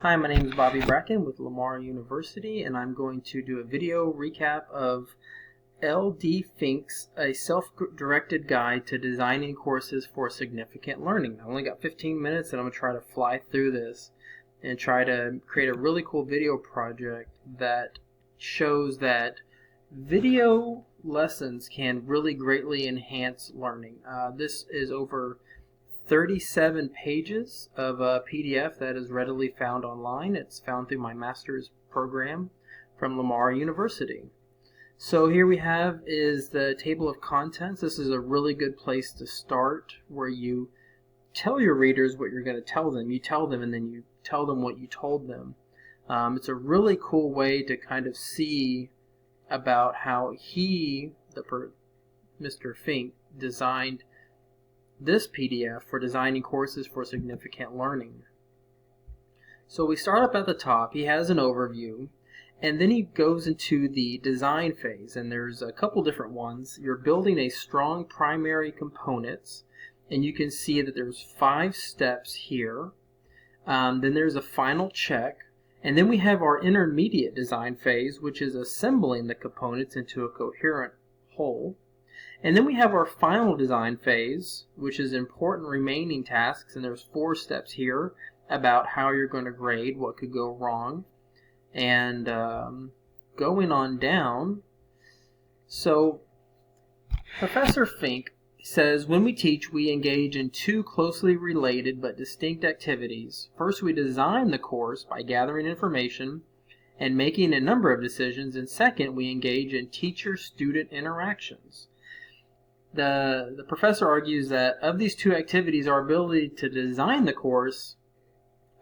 Hi, my name is Bobby Bracken with Lamar University, and I'm going to do a video recap of L.D. Fink's A Self-Directed Guide to Designing Courses for Significant Learning. I only got 15 minutes, and I'm going to try to fly through this and try to create a really cool video project that shows that video lessons can really greatly enhance learning. This is over 37 pages of a PDF that is readily found online. It's found through my master's program from Lamar University. So here we have is the table of contents. This is a really good place to start, where you tell your readers what you're going to tell them. You tell them and then you tell them what you told them. It's a really cool way to kind of see about how Mr. Fink, designed this PDF for designing courses for significant learning. So we start up at the top. He has an overview, and then he goes into the design phase, and there's a couple different ones. You're building a strong primary components, and you can see that there's 5 steps here. Then there's a final check, and then we have our intermediate design phase, which is assembling the components into a coherent whole. And then we have our final design phase, which is important remaining tasks, and there's 4 steps here about how you're going to grade, what could go wrong, and going on down. So Professor Fink says, when we teach, we engage in 2 closely related but distinct activities. First, we design the course by gathering information and making a number of decisions, and second, we engage in teacher-student interactions. The professor argues that of these 2 activities, our ability to design the course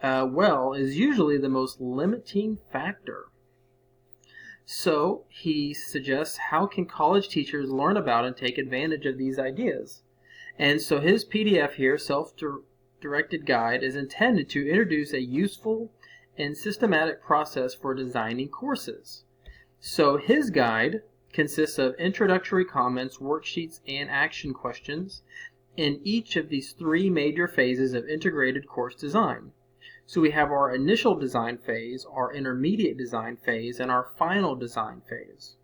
well is usually the most limiting factor. So he suggests, how can college teachers learn about and take advantage of these ideas? And so his PDF here, Self-Directed Guide, is intended to introduce a useful and systematic process for designing courses. So his guide consists of introductory comments, worksheets, and action questions in each of these 3 major phases of integrated course design. So we have our initial design phase, our intermediate design phase, and our final design phase.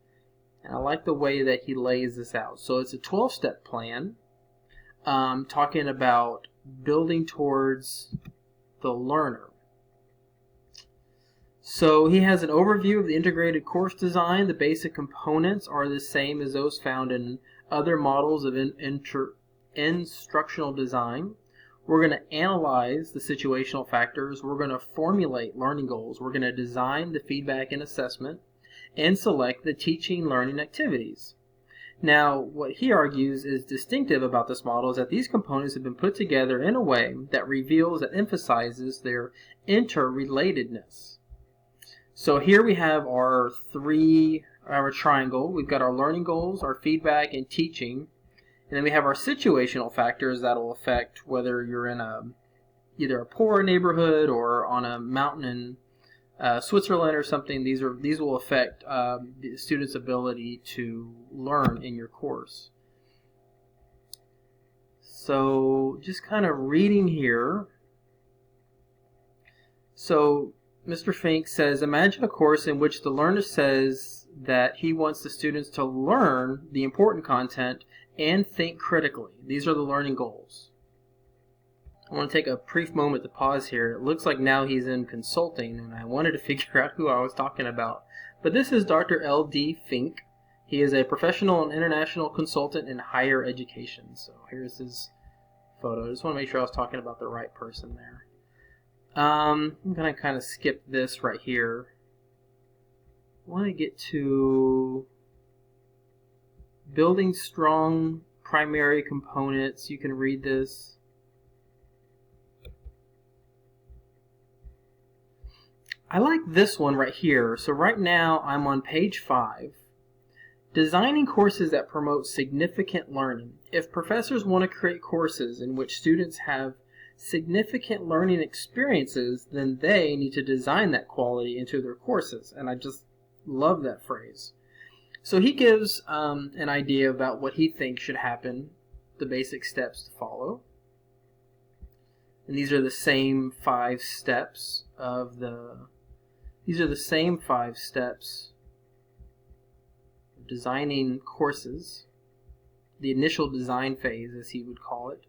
And I like the way that he lays this out. So it's a 12-step plan, talking about building towards the learner. So he has an overview of the integrated course design. The basic components are the same as those found in other models of instructional design. We're going to analyze the situational factors. We're going to formulate learning goals. We're going to design the feedback and assessment, and select the teaching learning activities. Now, what he argues is distinctive about this model is that these components have been put together in a way that reveals and emphasizes their interrelatedness. So here we have our triangle. We've got our learning goals, our feedback, and teaching. And then we have our situational factors that will affect whether you're in either a poor neighborhood or on a mountain in Switzerland or something. These will affect the student's ability to learn in your course. So just kind of reading here. So Mr. Fink says, imagine a course in which the learner says that he wants the students to learn the important content and think critically. These are the learning goals. I want to take a brief moment to pause here. It looks like now he's in consulting, and I wanted to figure out who I was talking about. But this is Dr. L.D. Fink. He is a professional and international consultant in higher education. So here's his photo. I just want to make sure I was talking about the right person there. I'm going to kind of skip this right here. I want to get to building strong primary components. You can read this. I like this one right here. So right now I'm on page 5. Designing courses that promote significant learning. If professors want to create courses in which students have significant learning experiences, then they need to design that quality into their courses. And I just love that phrase. So he gives an idea about what he thinks should happen, the basic steps to follow. And these are the same 5 steps. of these are the same 5 steps of designing courses, the initial design phase, as he would call it.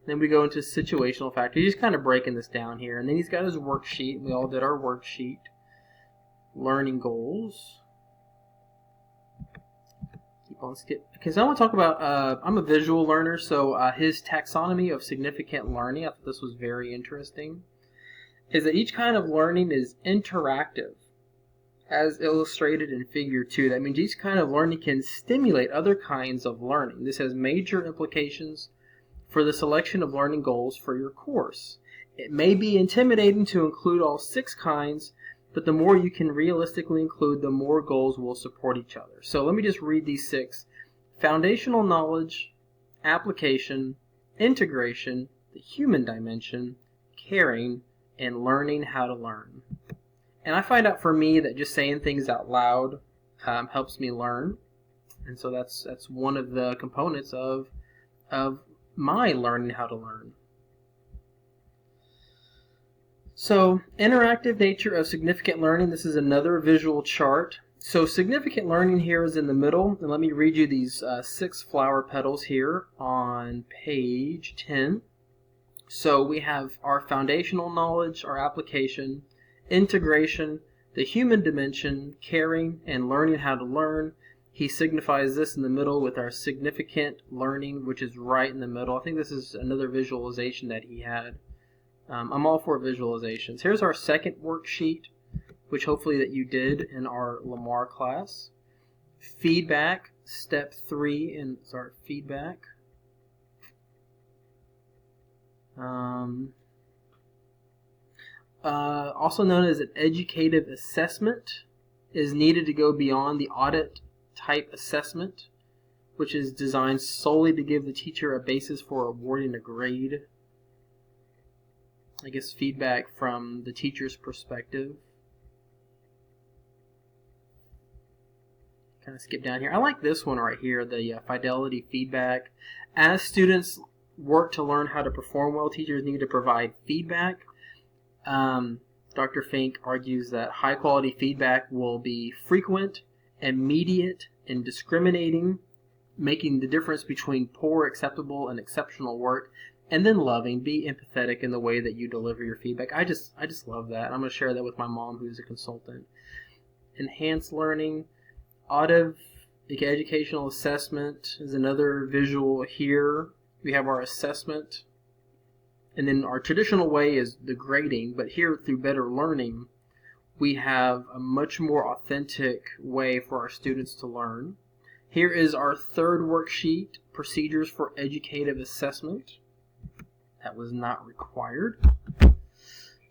Then we go into situational factors. He's kind of breaking this down here. And then he's got his worksheet. We all did our worksheet. Learning goals. Keep on skip. Because I want to talk about, I'm a visual learner, so his taxonomy of significant learning, I thought this was very interesting, is that each kind of learning is interactive, as illustrated in Figure 2. That means each kind of learning can stimulate other kinds of learning. This has major implications for the selection of learning goals for your course. It may be intimidating to include all 6 kinds, but the more you can realistically include, the more goals will support each other. So let me just read these 6. Foundational knowledge, application, integration, the human dimension, caring, and learning how to learn. And I find out for me that just saying things out loud helps me learn. And so that's one of the components of my learning how to learn. So, interactive nature of significant learning. This is another visual chart. So significant learning here is in the middle. And let me read you these 6 flower petals here on page 10. So we have our foundational knowledge, our application, integration, the human dimension, caring, and learning how to learn. He signifies this in the middle with our significant learning, which is right in the middle. I think this is another visualization that he had. I'm all for visualizations. Here's our second worksheet, which hopefully that you did in our Lamar class. Feedback, step 3 in our feedback. Also known as an educative assessment, is needed to go beyond the audit type assessment, which is designed solely to give the teacher a basis for awarding a grade. I guess feedback from the teacher's perspective. Kind of skip down here. I like this one right here, the fidelity feedback. As students work to learn how to perform well, teachers need to provide feedback. Dr. Fink argues that high quality feedback will be frequent, immediate, and discriminating, making the difference between poor, acceptable, and exceptional work, and then loving. Be empathetic in the way that you deliver your feedback. I just love that. I'm going to share that with my mom, who's a consultant. Enhanced learning. Auditive educational assessment is another visual here. We have our assessment, and then our traditional way is the grading, but here through better learning, we have a much more authentic way for our students to learn. Here is our third worksheet, procedures for educative assessment. That was not required.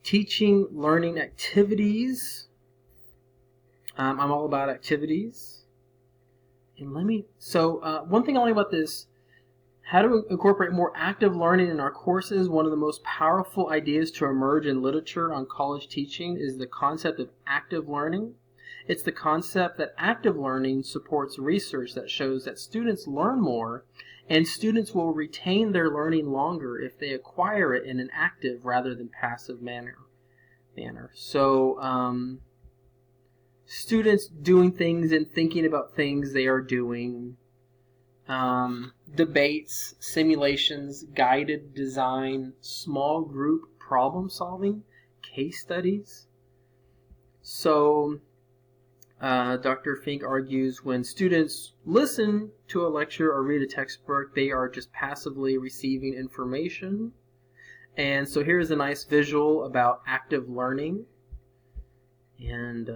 Teaching learning activities. I'm all about activities. And one thing I like about this, how to incorporate more active learning in our courses. One of the most powerful ideas to emerge in literature on college teaching is the concept of active learning. It's the concept that active learning supports research that shows that students learn more, and students will retain their learning longer if they acquire it in an active rather than passive manner. So, students doing things and thinking about things they are doing. Debates, simulations, guided design, small group problem solving, case studies. So, Dr. Fink argues when students listen to a lecture or read a textbook, they are just passively receiving information. And so here's a nice visual about active learning. And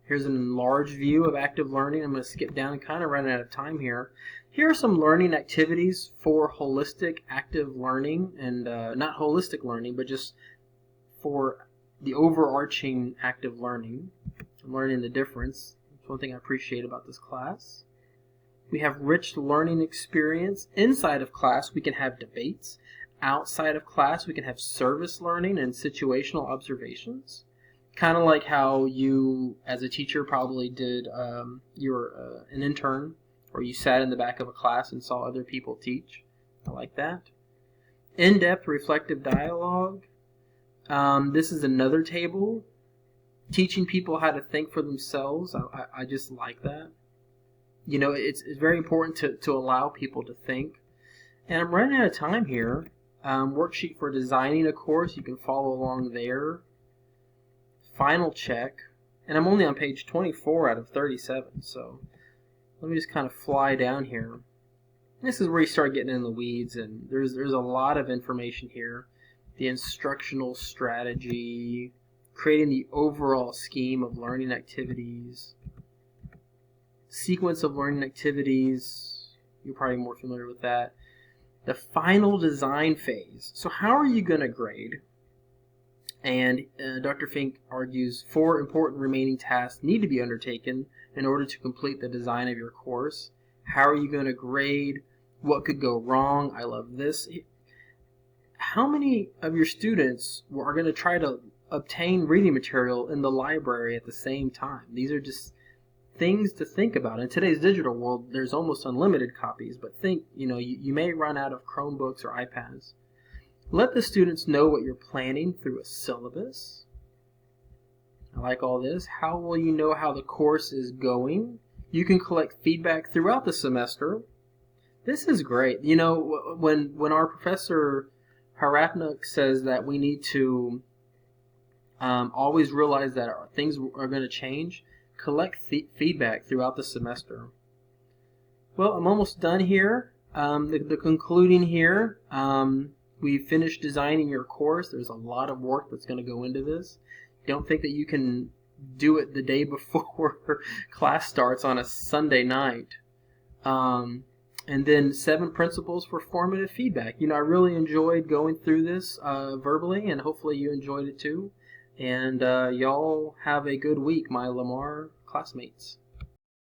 here's an enlarged view of active learning. I'm going to skip down and kind of run out of time here. Here are some learning activities for holistic active learning, and not holistic learning, but just for the overarching active learning. I'm learning the difference. That's one thing I appreciate about this class. We have rich learning experience. Inside of class, we can have debates. Outside of class, we can have service learning and situational observations. Kind of like how you, as a teacher, probably did, you were an intern, or you sat in the back of a class and saw other people teach. I like that. In-depth reflective dialogue. This is another table, teaching people how to think for themselves. I just like that. You know, it's very important to allow people to think. And I'm running out of time here. Worksheet for designing a course. You can follow along there. Final check. And I'm only on page 24 out of 37. So let me just kind of fly down here. This is where you start getting in the weeds, and there's a lot of information here. The instructional strategy, creating the overall scheme of learning activities, sequence of learning activities. You're probably more familiar with that. The final design phase. So how are you going to grade? And Dr. Fink argues 4 important remaining tasks need to be undertaken in order to complete the design of your course. How are you going to grade? What could go wrong? I love this. How many of your students are going to try to obtain reading material in the library at the same time? These are just things to think about. In today's digital world, there's almost unlimited copies, but think, you may run out of Chromebooks or iPads. Let the students know what you're planning through a syllabus. I like all this. How will you know how the course is going? You can collect feedback throughout the semester. This is great. When our professor Harapnik says that we need to always realize that things are going to change, collect feedback throughout the semester. Well, I'm almost done here. The concluding here, we finished designing your course. There's a lot of work that's going to go into this. Don't think that you can do it the day before class starts on a Sunday night. And then 7 principles for formative feedback. I really enjoyed going through this verbally, and hopefully you enjoyed it too. And y'all have a good week, my Lamar classmates.